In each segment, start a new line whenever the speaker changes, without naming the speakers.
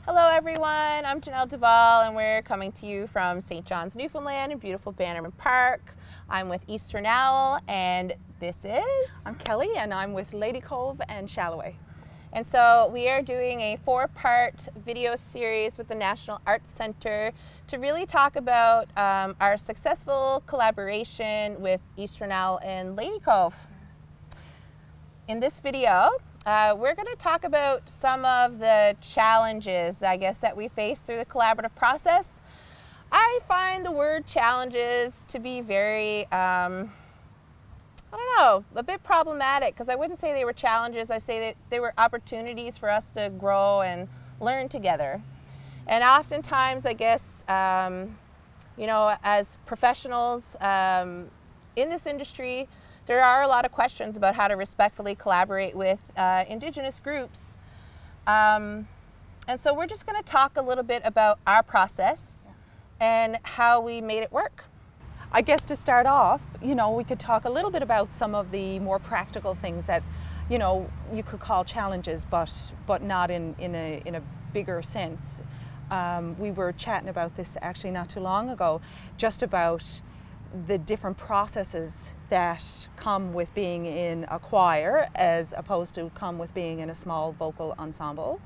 Hello everyone, I'm Janelle Duval and we're coming to you from St. John's, Newfoundland in beautiful Bannerman Park. I'm with Eastern Owl and this is...
I'm Kelly and I'm with Lady Cove and Shalloway.
And so we are doing a 4-part video series with the National Arts Centre to really talk about our successful collaboration with Eastern Owl and Lady Cove. In this video, we're going to talk about some of the challenges, I guess, that we face through the collaborative process. I find the word challenges to be very, I don't know, a bit problematic, because I wouldn't say they were challenges. I say that they were opportunities for us to grow and learn together. And oftentimes, I guess, you know, as professionals in this industry, there are a lot of questions about how to respectfully collaborate with Indigenous groups. And so we're just going to talk a little bit about our process and how we made it work.
I guess to start off, you know, we could talk a little bit about some of the more practical things that, you know, you could call challenges, but not in a bigger sense. We were chatting about this actually not too long ago, just about the different processes that come with being in a choir as opposed to come with being in a small vocal ensemble.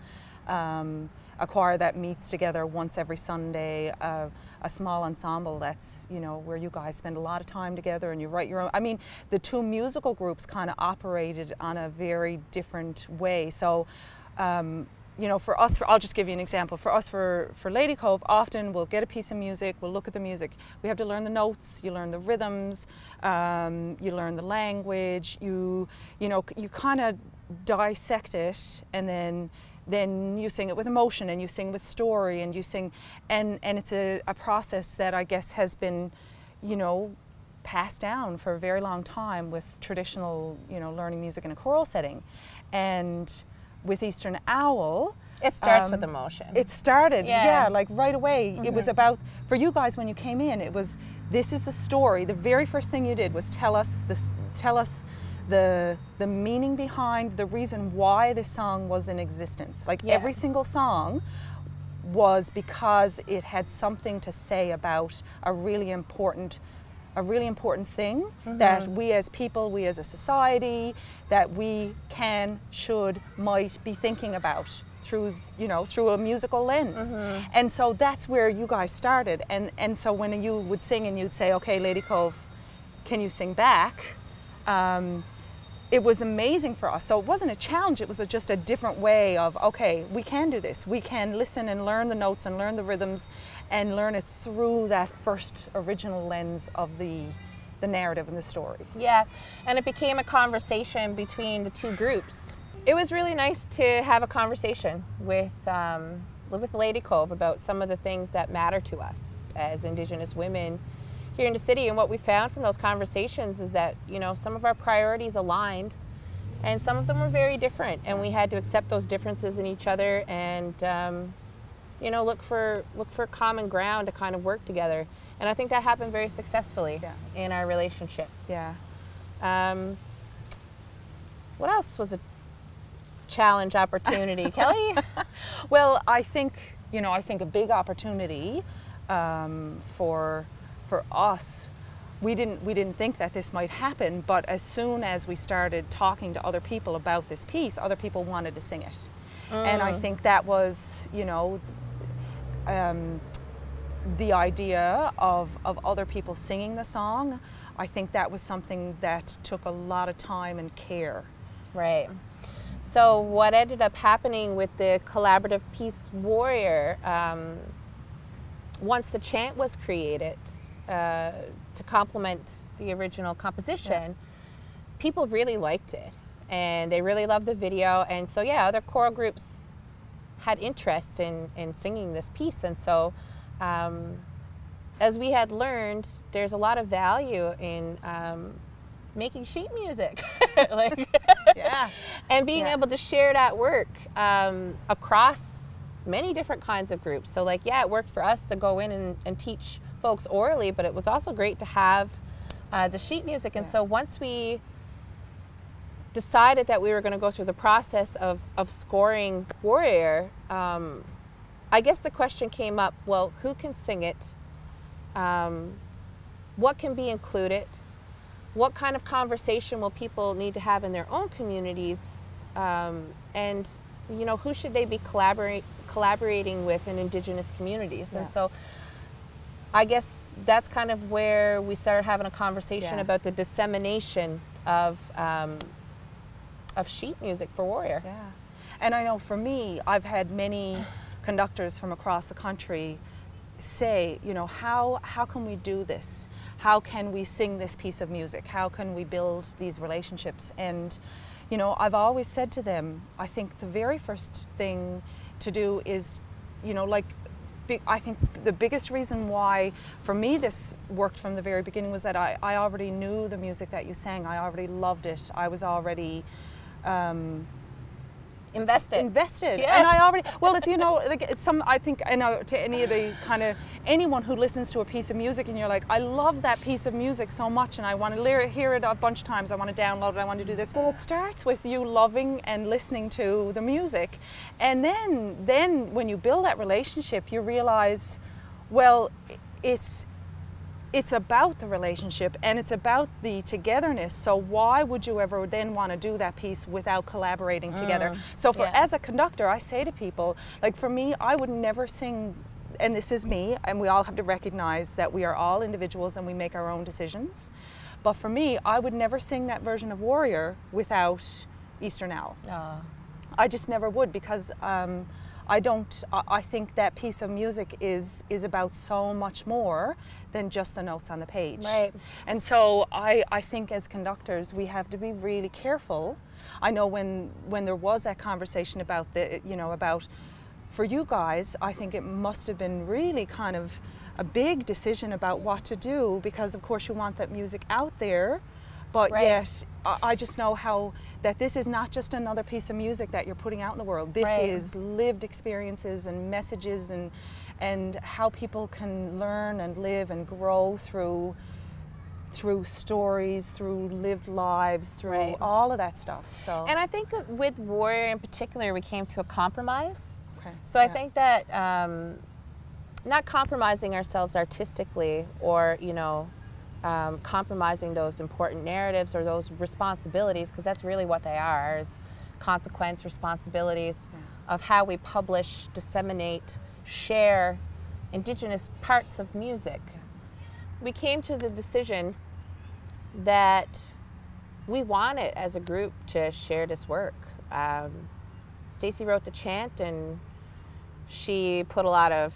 A choir that meets together once every Sunday, a small ensemble that's, you know, where you guys spend a lot of time together and you write your own. I mean, the two musical groups kind of operated on a very different way. So, you know, for us, I'll just give you an example. For us, for Lady Cove, often we'll get a piece of music, we'll look at the music. We have to learn the notes, you learn the rhythms, you learn the language, you know, you kind of dissect it, and then you sing it with emotion, and you sing with story, and you sing, and it's a process that I guess has been, you know, passed down for a very long time with traditional, you know, learning music in a choral setting. And with Eastern Owl,
it starts with emotion.
It started, yeah, like right away.
Mm-hmm.
It was about, for you guys when you came in, it was, this is the story. The very first thing you did was tell us the meaning behind, the reason why this song was in existence. Like every single song was because it had something to say about a really important thing that we as people, we as a society, that we can, should, might be thinking about through, you know, through a musical lens. And so that's where you guys started. And so when you would sing and you'd say, okay, Lady Cove, can you sing back? It was amazing for us. So it wasn't a challenge, it was just a different way of, okay, we can do this. We can listen and learn the notes and learn the rhythms and learn it through that first original lens of the narrative and the story.
Yeah, and it became a conversation between the two groups. It was really nice to have a conversation with Lady Cove about some of the things that matter to us as Indigenous women here in the city. And what we found from those conversations is that, you know, some of our priorities aligned and some of them were very different, and we had to accept those differences in each other and you know, look for common ground to kind of work together. And I think that happened very successfully in our relationship.
Yeah.
What else was a challenge opportunity, Kelly?
Well, I think, you know, I think a big opportunity for us, we didn't think that this might happen, but as soon as we started talking to other people about this piece, other people wanted to sing it. And I think that was, you know, the idea of other people singing the song, I think that was something that took a lot of time and care.
Right. So what ended up happening with the collaborative piece Warrior, once the chant was created to complement the original composition, people really liked it and they really loved the video. And so yeah, other choral groups had interest in singing this piece. And so as we had learned, there's a lot of value in making sheet music and being able to share that work across many different kinds of groups. So like, yeah, it worked for us to go in and teach folks orally, but it was also great to have the sheet music. And so once we decided that we were going to go through the process of scoring Warrior, I guess the question came up, well, who can sing it? What can be included? What kind of conversation will people need to have in their own communities? And, you know, who should they be collaborating with in Indigenous communities?
Yeah.
And so I guess that's kind of where we started having a conversation about the dissemination of sheet music for Warrior.
Yeah. And I know for me, I've had many conductors from across the country say, you know, how can we do this? How can we sing this piece of music? How can we build these relationships? And, you know, I've always said to them, I think the very first thing to do is, you know, like, I think the biggest reason why for me this worked from the very beginning was that I already knew the music that you sang. I already loved it. I was already invested.
Yeah.
And I already, well, it's, you know, like I think, I know to any of the kind of, anyone who listens to a piece of music and you're like, I love that piece of music so much and I want to hear it a bunch of times, I want to download it, I want to do this. Well, it starts with you loving and listening to the music. And then when you build that relationship, you realize, well, it's about the relationship and it's about the togetherness. So why would you ever then want to do that piece without collaborating together? So as a conductor, I say to people, like for me, I would never sing, and this is me, and we all have to recognize that we are all individuals and we make our own decisions. But for me, I would never sing that version of Warrior without Eastern Owl. I just never would, because I think that piece of music is about so much more than just the notes on the page.
Right.
And so I think as conductors we have to be really careful. I know when there was that conversation about for you guys, I think it must have been really kind of a big decision about what to do, because of course you want that music out there. But yet, I just know that this is not just another piece of music that you're putting out in the world. This is lived experiences and messages and how people can learn and live and grow through stories, through lived lives, through all of that stuff. So.
And I think with Warrior in particular, we came to a compromise.
Okay.
So I think that not compromising ourselves artistically or, you know, compromising those important narratives or those responsibilities, because that's really what they are, is consequence responsibilities of how we publish, disseminate, share Indigenous parts of music. We came to the decision that we wanted as a group to share this work. Stacey wrote the chant and she put a lot of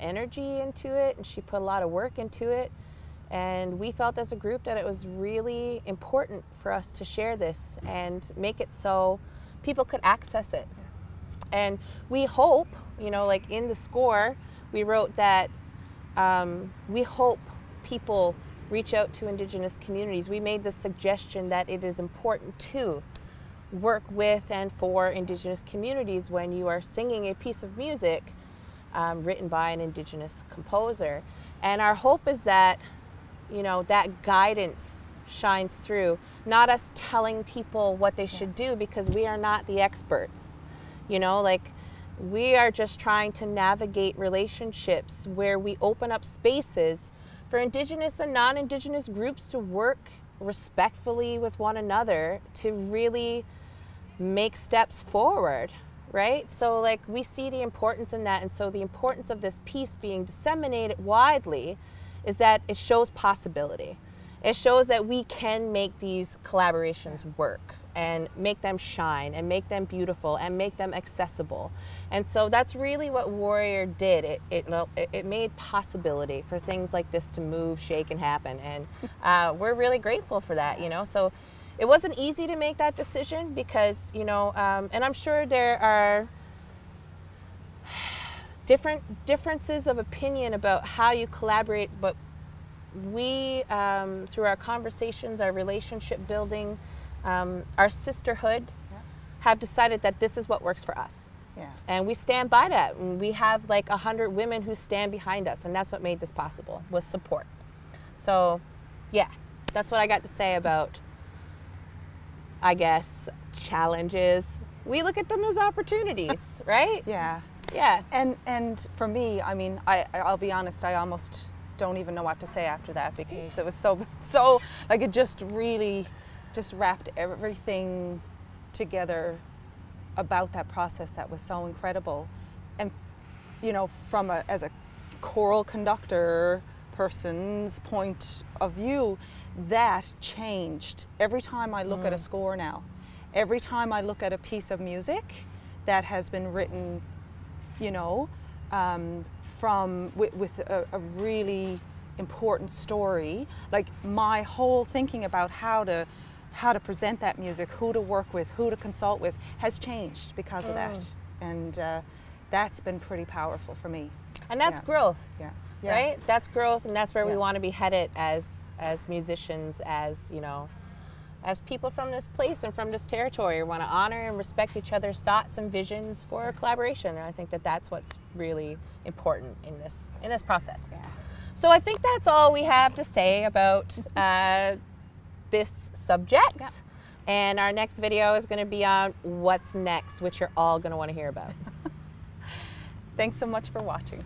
energy into it and she put a lot of work into it. And we felt as a group that it was really important for us to share this and make it so people could access it. And we hope, you know, like in the score, we wrote that we hope people reach out to Indigenous communities. We made the suggestion that it is important to work with and for Indigenous communities when you are singing a piece of music written by an Indigenous composer. And our hope is that, you know, that guidance shines through, not us telling people what they should do, because we are not the experts. You know, like, we are just trying to navigate relationships where we open up spaces for Indigenous and non-Indigenous groups to work respectfully with one another to really make steps forward, right? So like, we see the importance in that, and so the importance of this piece being disseminated widely is that it shows possibility. It shows that we can make these collaborations work and make them shine and make them beautiful and make them accessible. And so that's really what Warrior did. It made possibility for things like this to move, shake, and happen. And we're really grateful for that, you know. So it wasn't easy to make that decision because, you know, and I'm sure there are differences of opinion about how you collaborate, but we, through our conversations, our relationship building, our sisterhood, have decided that this is what works for us. Yeah. And we stand by that. And we have like 100 women who stand behind us, and that's what made this possible, was support. So yeah, that's what I got to say about, I guess, challenges. We look at them as opportunities, right?
Yeah.
Yeah.
And for me, I mean, I'll be honest, I almost don't even know what to say after that, because it was so like, it just really just wrapped everything together about that process that was so incredible. And you know, from as a choral conductor person's point of view, that changed. Every time I look at a score now, every time I look at a piece of music that has been written, you know, with a really important story, like, my whole thinking about how to present that music, who to work with, who to consult with, has changed because of that. And that's been pretty powerful for me.
And that's growth.
Yeah.
Right? That's growth, and that's where we want to be headed as musicians, as, you know, as people from this place and from this territory. We want to honor and respect each other's thoughts and visions for collaboration. And I think that that's what's really important in this process.
Yeah.
So I think that's all we have to say about this subject.
Yeah.
And our next video is going to be on what's next, which you're all going to want to hear about.
Thanks so much for watching.